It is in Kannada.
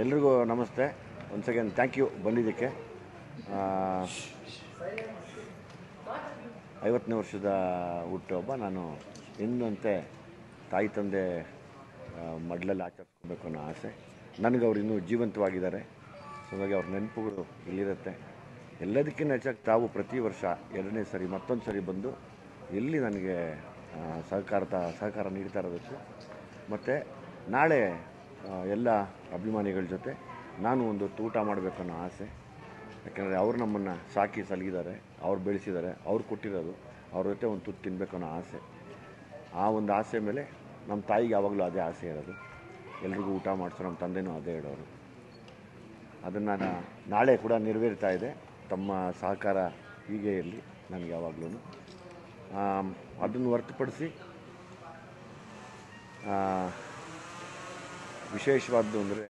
ಎಲ್ರಿಗೂ ನಮಸ್ತೆ. ಒನ್ಸ್ ಅಗೇನ್ ಥ್ಯಾಂಕ್ ಯು ಬಂದಿದ್ದಕ್ಕೆ. 50ನೇ ವರ್ಷದ ಹುಟ್ಟುಹಬ್ಬ ನಾನು ಎಂದಂತೆ ತಾಯಿ ತಂದೆ ಮಡ್ಲಲ್ಲಿ ಆಚರಿಸ್ಕೋಬೇಕು ಅನ್ನೋ ಆಸೆ ನನಗೆ. ಅವ್ರು ಇನ್ನೂ ಜೀವಂತವಾಗಿದ್ದಾರೆ, ಸೊ ಹಾಗಾಗಿ ಅವ್ರ ನೆನಪುಗಳು ಇಲ್ಲಿರುತ್ತೆ. ಎಲ್ಲದಕ್ಕಿಂತ ಹೆಚ್ಚಾಗಿ ತಾವು ಪ್ರತಿ ವರ್ಷ 2ನೇ ಸರಿ ಮತ್ತೊಂದು ಸರಿ ಬಂದು ಎಲ್ಲಿ ನನಗೆ ಸಹಕಾರ ನೀಡ್ತಾ ಇರೋದಕ್ಕೆ, ಮತ್ತು ನಾಳೆ ಎಲ್ಲ ಅಭಿಮಾನಿಗಳ ಜೊತೆ ನಾನು ಒಂದು ಊಟ ಮಾಡಬೇಕು ಅನ್ನೋ ಆಸೆ. ಯಾಕೆಂದರೆ ಅವರು ನಮ್ಮನ್ನು ಸಾಕಿ ಸಲಗಿದ್ದಾರೆ, ಅವ್ರು ಬೆಳೆಸಿದ್ದಾರೆ, ಅವ್ರು ಕೊಟ್ಟಿರೋದು, ಅವ್ರ ಜೊತೆ ಒಂದು ತುತ್ತು ತಿನ್ನಬೇಕು ಅನ್ನೋ ಆಸೆ. ಆ ಒಂದು ಆಸೆ ಮೇಲೆ ನಮ್ಮ ತಾಯಿಗೆ ಯಾವಾಗಲೂ ಅದೇ ಆಸೆ ಇರೋದು, ಎಲ್ರಿಗೂ ಊಟ ಮಾಡಿಸೋ. ನಮ್ಮ ತಂದೆನೂ ಅದೇ ಹೇಳೋರು. ಅದನ್ನು ನಾಳೆ ಕೂಡ ನೆರವೇರ್ತಾ ಇದೆ. ತಮ್ಮ ಸಹಕಾರ ಹೀಗೆ ಇರಲಿ ನನಗೆ ಯಾವಾಗಲೂ. ಅದನ್ನು ಹೊರತುಪಡಿಸಿ ವಿಶೇಷವಾದ್ದು ಅಂದರೆ